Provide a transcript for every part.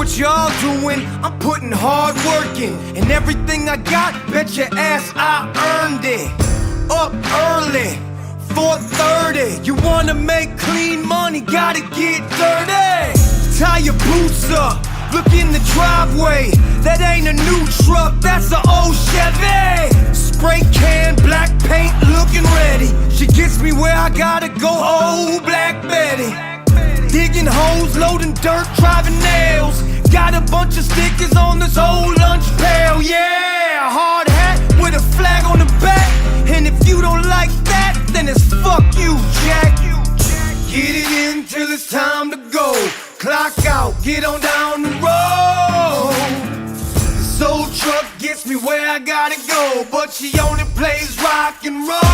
what y'all doing, I'm putting hard work in. And everything I got, bet your ass I earned it. Up early, 4:30. You wanna make clean money, gotta get dirty. Tie your boots up, look in the driveway. That ain't a new truck, that's an old Chevy. Spray can, black paint, looking ready. She gets me where I gotta go, oh Black Betty. Digging holes, loading dirt, driving nails. Got a bunch of stickers on this old lunch pail, yeah. Hard hat with a flag on the back. And if you don't like that, then it's fuck you, Jack. Get it in till it's time to go. Clock out, get on down the road. This old truck gets me where I gotta go, but she only plays rock and roll.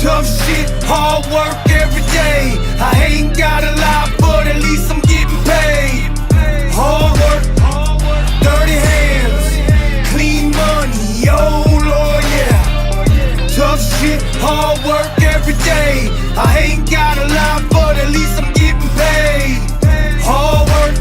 Tough shit, hard work every day. I ain't got a lot, but at least I'm getting paid. Hard work, dirty hands, clean money, oh Lord, yeah. Tough shit, hard work every day. I ain't got a lot, but at least I'm getting paid. Hard work,